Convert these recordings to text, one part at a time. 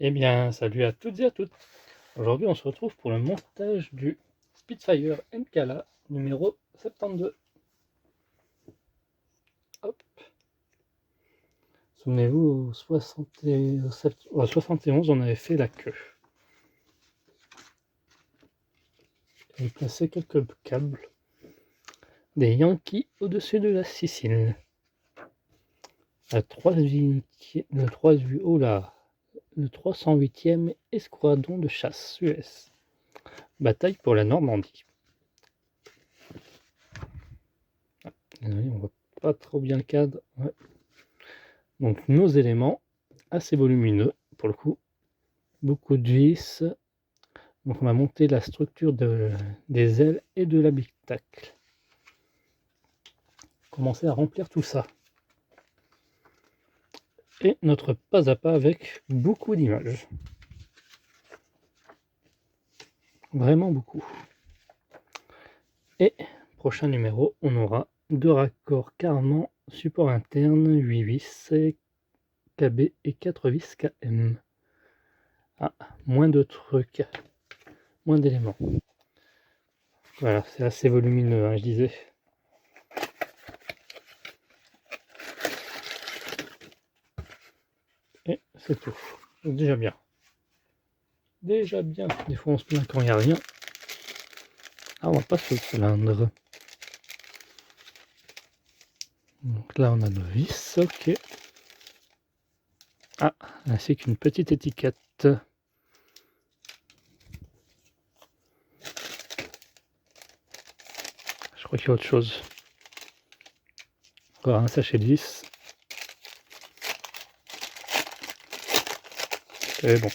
Eh bien, salut à toutes et à toutes. Aujourd'hui, on se retrouve pour le montage du Spitfire MKLA numéro 72. Hop. Souvenez-vous, au 71, on avait fait la queue. J'ai placé quelques câbles des Yankees au-dessus de la Sicile. Le 308e escadron de chasse US. Bataille pour la Normandie. Désolé, on voit pas trop bien le cadre. Ouais. Donc nos éléments, assez volumineux pour le coup, beaucoup de vis. Donc on va monter la structure des ailes et de l'habitacle. Commencer à remplir tout ça. Et notre pas à pas avec beaucoup d'images. Vraiment beaucoup. Et prochain numéro, on aura 2 raccords Karman, support interne, 8 vis KB et 4 vis KM. Ah, moins de trucs, moins d'éléments. Voilà, c'est assez volumineux, hein, je disais. Et c'est tout. Déjà bien. Déjà bien. Des fois on se plaint quand il n'y a rien. Ah, on va pas se plaindre. Donc là on a nos vis, ok. Ah, ainsi qu'une petite étiquette. Je crois qu'il y a autre chose. Encore un sachet de vis. C'est bon.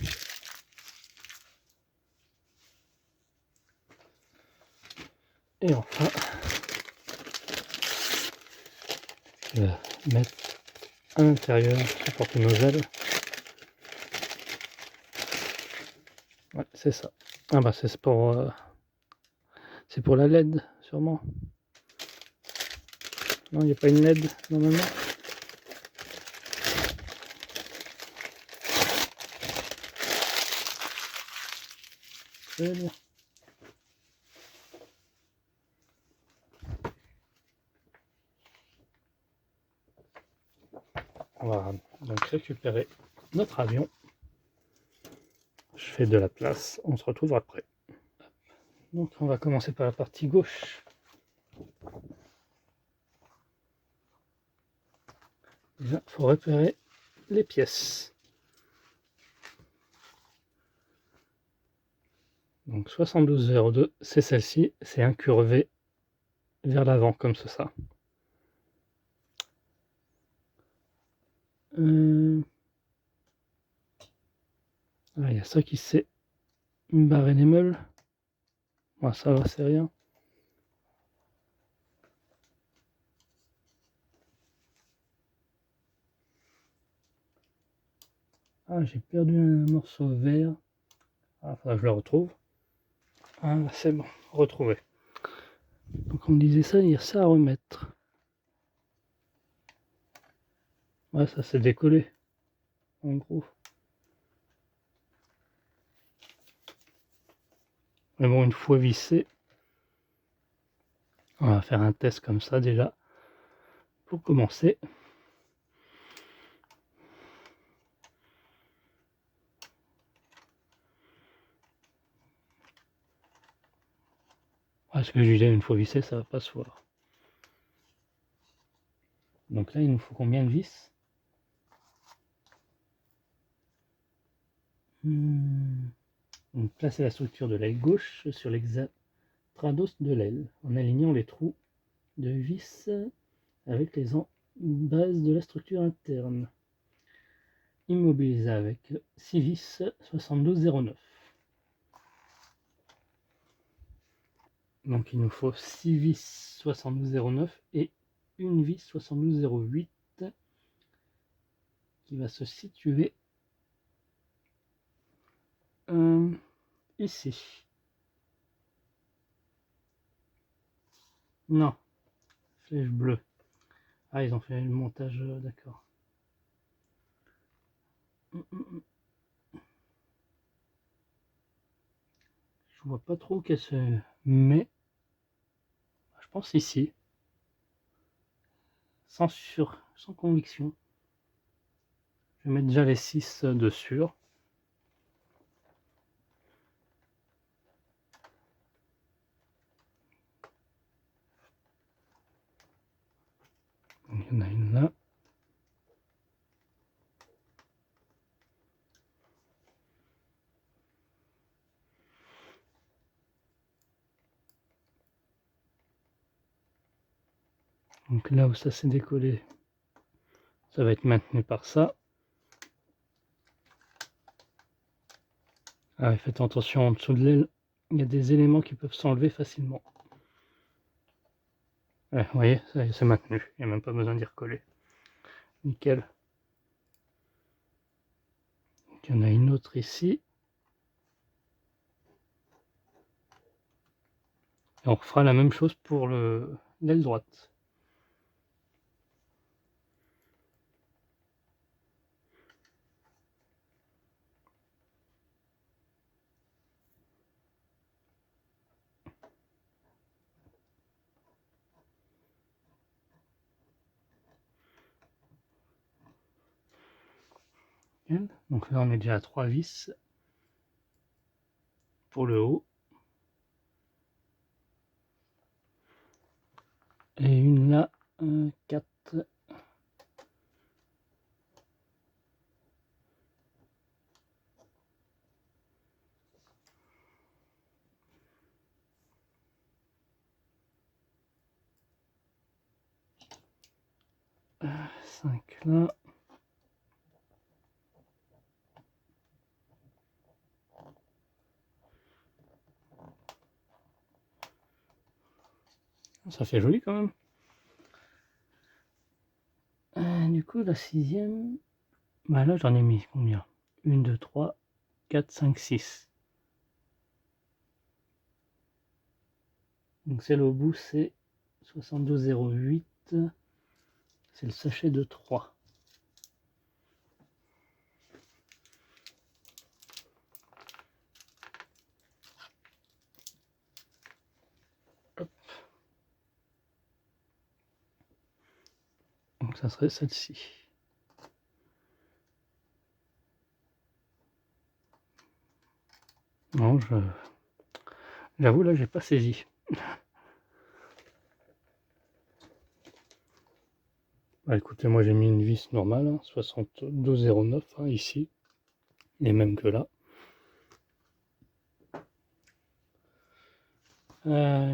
Et enfin, je vais mettre à l'intérieur, supporter nos ailes. Ouais, c'est ça. Ah bah c'est pour la LED, sûrement. Non, il n'y a pas une LED, normalement. Très bien. On va donc récupérer notre avion. Je fais de la place, on se retrouve après. Donc on va commencer par la partie gauche. Déjà, il faut repérer les pièces. Donc 7202, c'est celle-ci, c'est incurvé vers l'avant comme ça. Il y a ça qui s'est barré les meules. Bon, ça va, c'est rien. Ah, j'ai perdu un morceau vert. Ah, faudra que je le retrouve. Ah, c'est bon, retrouvé. Donc on me disait ça, il y a ça à remettre. Ouais, ça s'est décollé, en gros. Mais bon, une fois vissé, on va faire un test comme ça déjà, pour commencer. Parce que je disais, une fois vissé, ça va pas se voir. Donc là, il nous faut combien de vis? Donc, placer la structure de l'aile gauche sur l'hexatrados de l'aile, en alignant les trous de vis avec les bases de la structure interne. Immobiliser avec 6 vis 7209. Donc il nous faut 6 vis 7209 et une vis 7208 qui va se situer ici. Non, flèche bleue. Ah, ils ont fait le montage, d'accord. vois pas trop qu'elle se met. Je pense ici. Sans conviction. Je vais mettre déjà les 6 dessus. Il y en a une là. Donc là où ça s'est décollé, ça va être maintenu par ça. Ah, faites attention, en dessous de l'aile, il y a des éléments qui peuvent s'enlever facilement. Ouais, vous voyez, c'est maintenu, il n'y a même pas besoin d'y recoller. Nickel. Donc, il y en a une autre ici. Et on refera la même chose pour l'aile droite. Donc là on est déjà à 3 vis pour le haut. Et une là, 4. Cinq là. Ça fait joli quand même. Du coup, la 6e, bah là j'en ai mis combien? 1, 2, 3, 4, 5, 6. Donc celle au bout c'est 72,08. C'est le sachet de 3. Hop. Donc ça serait celle-ci. Non, j'avoue là j'ai pas saisi. Bah, écoutez, moi j'ai mis une vis normale, hein, 72,09 hein, ici, les mêmes que là.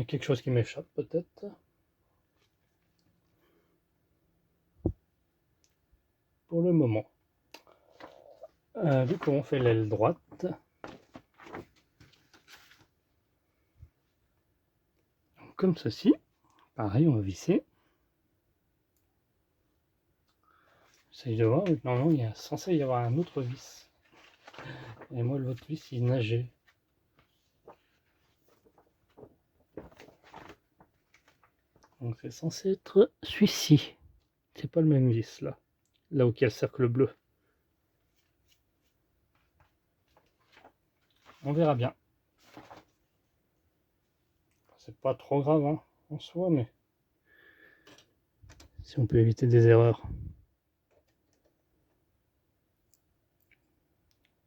Quelque chose qui m'échappe peut-être. Pour le moment. Du coup on fait l'aile droite. Comme ceci. Pareil, on va visser. J'essaye de voir, normalement il y a censé y avoir un autre vis. Et moi l'autre vis il nageait. Donc c'est censé être celui-ci. C'est pas le même vis là. Là où il y a le cercle bleu. On verra bien. C'est pas trop grave hein, en soi, mais si on peut éviter des erreurs.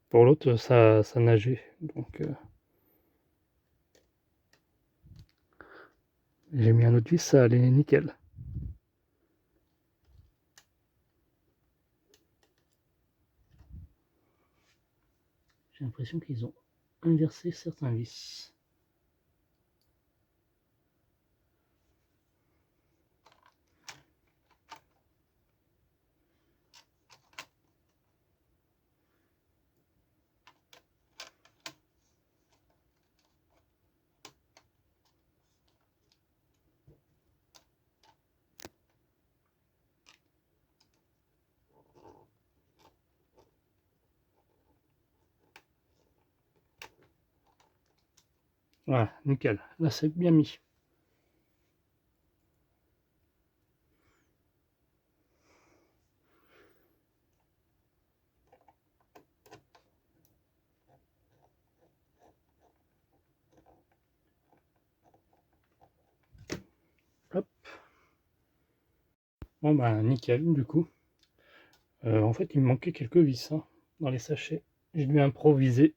Pour l'autre, ça nageait. Donc j'ai mis un autre vis, ça allait nickel. J'ai l'impression qu'ils ont inversé certains vis. Voilà, nickel. Là, c'est bien mis. Bon bah nickel du coup. En fait il me manquait quelques vis hein, dans les sachets. J'ai dû improviser.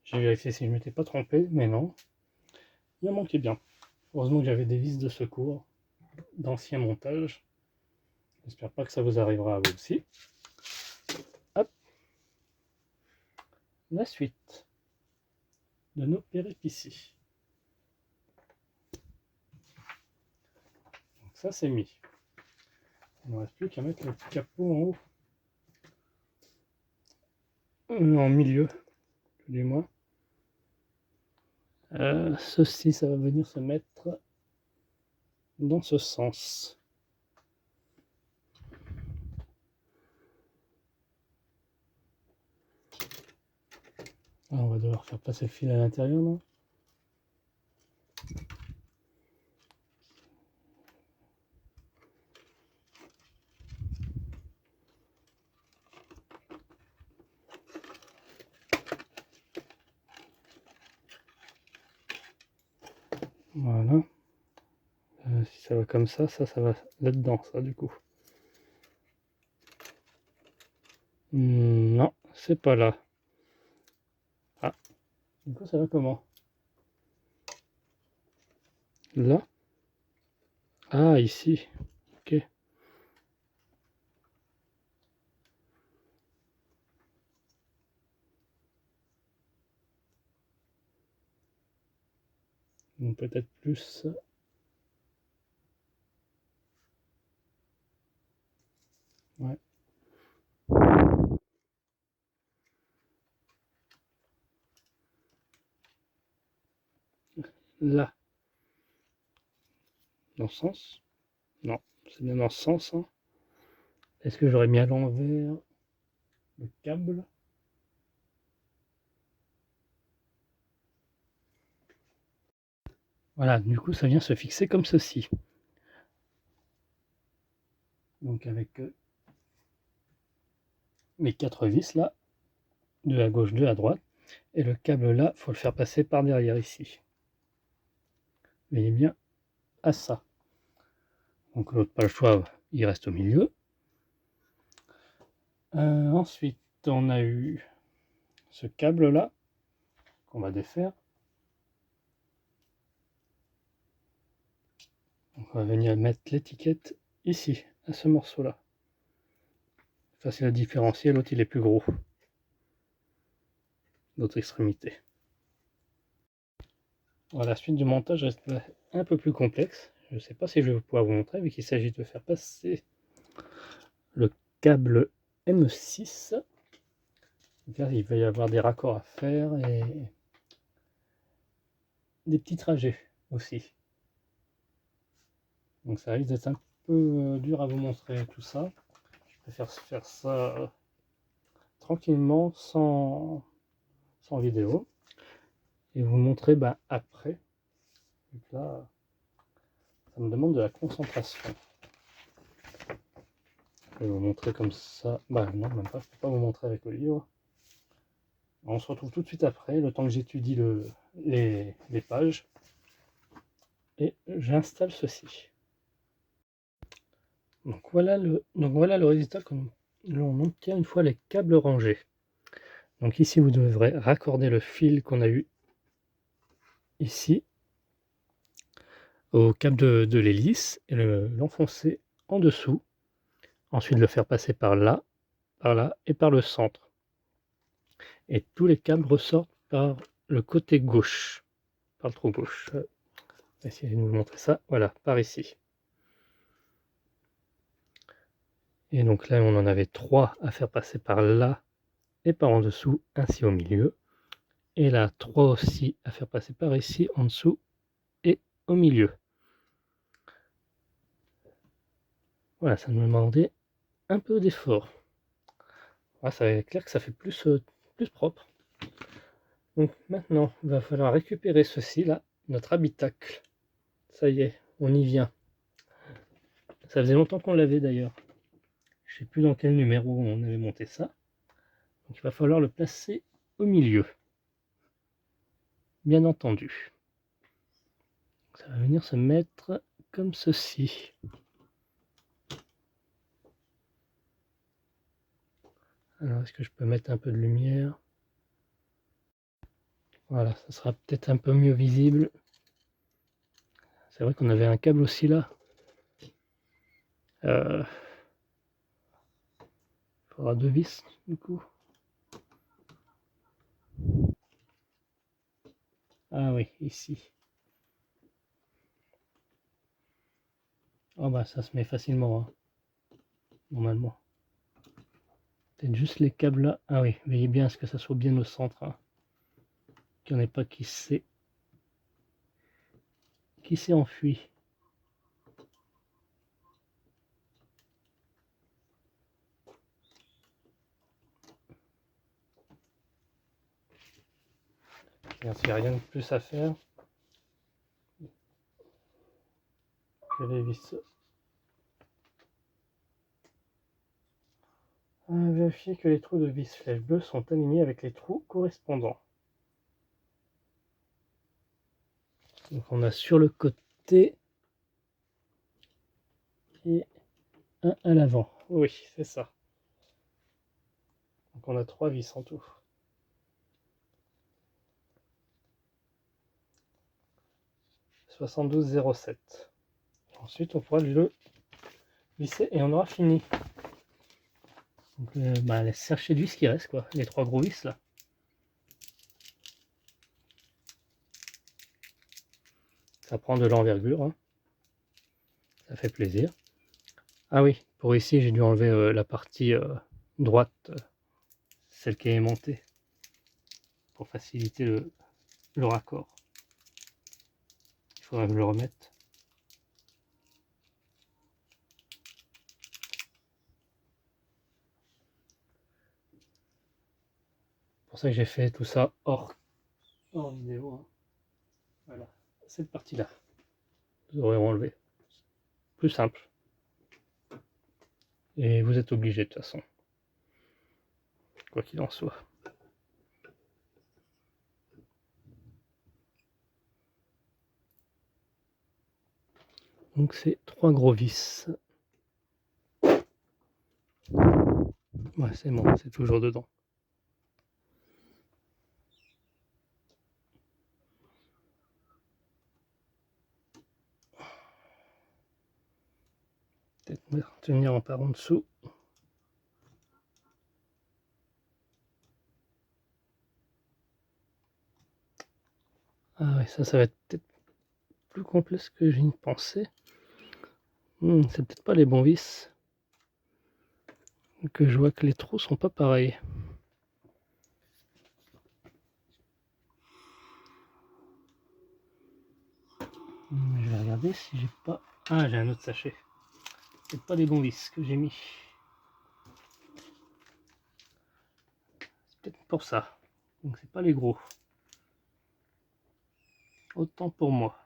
J'ai vérifié si je m'étais pas trompé, mais non. Il en manquait bien. Heureusement que j'avais des vis de secours d'ancien montage. J'espère pas que ça vous arrivera à vous aussi. Hop. La suite de nos péripéties. Donc ça c'est mis. Il ne reste plus qu'à mettre le capot en haut. En milieu, du moins. Ceci, ça va venir se mettre dans ce sens. Alors, on va devoir faire passer le fil à l'intérieur, non? Voilà. Si ça va comme ça va là-dedans, ça, du coup. Non, c'est pas là. Ah, du coup, ça va comment? Là? Ah, ici. Ok. Donc peut-être plus. Ouais. Là. Dans ce sens? Non, c'est bien dans ce sens. Hein. Est-ce que j'aurais mis à l'envers le câble? Voilà, du coup, ça vient se fixer comme ceci. Donc avec mes 4 vis là, 2 à gauche, 2 à droite, et le câble là, il faut le faire passer par derrière ici. Veillez bien à ça. Donc l'autre, pas le choix, il reste au milieu. Ensuite, on a eu ce câble là, qu'on va défaire. Donc on va venir mettre l'étiquette ici, à ce morceau là. Facile à différencier, l'autre il est plus gros. L'autre extrémité. Voilà, la suite du montage reste un peu plus complexe. Je ne sais pas si je vais pouvoir vous montrer, vu qu'il s'agit de faire passer le câble M6. Donc là, il va y avoir des raccords à faire et des petits trajets aussi. Donc ça risque d'être un peu dur à vous montrer tout ça. Je préfère faire ça tranquillement, sans vidéo. Et vous montrer après. Donc là, ça me demande de la concentration. Je vais vous montrer comme ça. Bah non, même pas, je ne peux pas vous montrer avec le livre. On se retrouve tout de suite après, le temps que j'étudie les pages. Et j'installe ceci. Donc voilà le résultat que l'on obtient une fois les câbles rangés. Donc ici, vous devrez raccorder le fil qu'on a eu ici au câble de l'hélice et l'enfoncer en dessous. Ensuite, le faire passer par là et par le centre. Et tous les câbles ressortent par le côté gauche, par le trou gauche. Je vais essayer de vous montrer ça. Voilà, par ici. Et donc là, on en avait 3 à faire passer par là et par en dessous, ainsi au milieu. Et là, 3 aussi à faire passer par ici, en dessous et au milieu. Voilà, ça me demandait un peu d'effort. Ah, ça est clair que ça fait plus propre. Donc maintenant, il va falloir récupérer ceci là, notre habitacle. Ça y est, on y vient. Ça faisait longtemps qu'on l'avait d'ailleurs. Je ne sais plus dans quel numéro on avait monté ça. Donc il va falloir le placer au milieu. Bien entendu. Ça va venir se mettre comme ceci. Alors, est-ce que je peux mettre un peu de lumière? Voilà, ça sera peut-être un peu mieux visible. C'est vrai qu'on avait un câble aussi là. Il faudra 2 vis du coup. Ah oui, ici. Oh bah ça se met facilement, hein, normalement. Peut-être juste les câbles là. Ah oui, veillez bien à ce que ça soit bien au centre. Hein. Qu'il n'y en ait pas qui s'est enfui. Bien, s'il n'y a rien de plus à faire que les vis. Vérifier que les trous de vis flèche bleue sont alignés avec les trous correspondants. Donc on a sur le côté et un à l'avant. Oui, c'est ça. Donc on a 3 vis en tout. 72,07. Ensuite on pourra le visser et on aura fini. Donc la chercher de vis qui reste quoi, les 3 gros vis là. Ça prend de l'envergure, hein. Ça fait plaisir. Ah oui, pour ici j'ai dû enlever la partie droite, celle qui est aimantée, pour faciliter le raccord. Il faudrait que je le remette. C'est pour ça que j'ai fait tout ça hors vidéo. Hein. Voilà, cette partie-là, vous aurez enlevé. Plus simple. Et vous êtes obligé de toute façon, quoi qu'il en soit. Donc c'est 3 gros vis. Ouais, c'est bon, c'est toujours dedans. Peut-être tenir en par en dessous. Ah ouais, ça va être peut-être plus complexe que je ne pensais. C'est peut-être pas les bons vis. Que je vois que les trous sont pas pareils. Je vais regarder si j'ai pas... Ah, j'ai un autre sachet. C'est pas les bons vis que j'ai mis. C'est peut-être pour ça. Donc c'est pas les gros. Autant pour moi.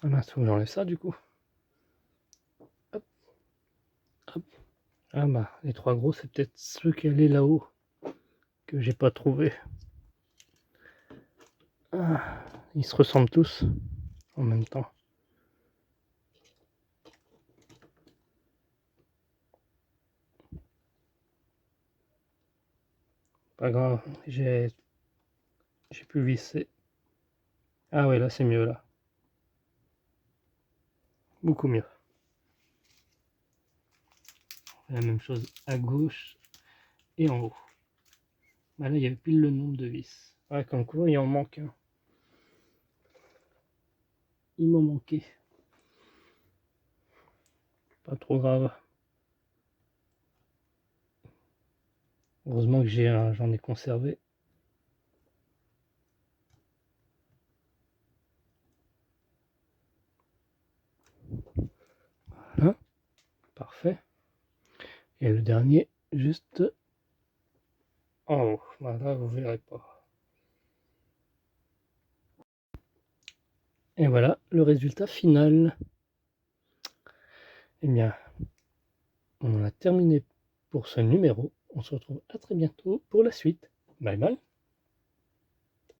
Ah mince, faut que j'enlève ça du coup. Hop. Hop. Ah bah, les 3 gros, c'est peut-être ceux qui allaient là-haut. Que j'ai pas trouvé. Ah, ils se ressemblent tous en même temps. Pas grave, j'ai pu visser. Ah ouais, là c'est mieux là. Beaucoup mieux. La même chose à gauche et en haut. Bah là il y avait pile le nombre de vis. Ouais, comme quoi il en manque un. Il m'en manquait. Pas trop grave. Heureusement que j'en ai conservé. Voilà, parfait. Et le dernier, juste en haut. Voilà, vous verrez pas. Et voilà le résultat final. Eh bien, on en a terminé pour ce numéro. On se retrouve à très bientôt pour la suite. Bye bye.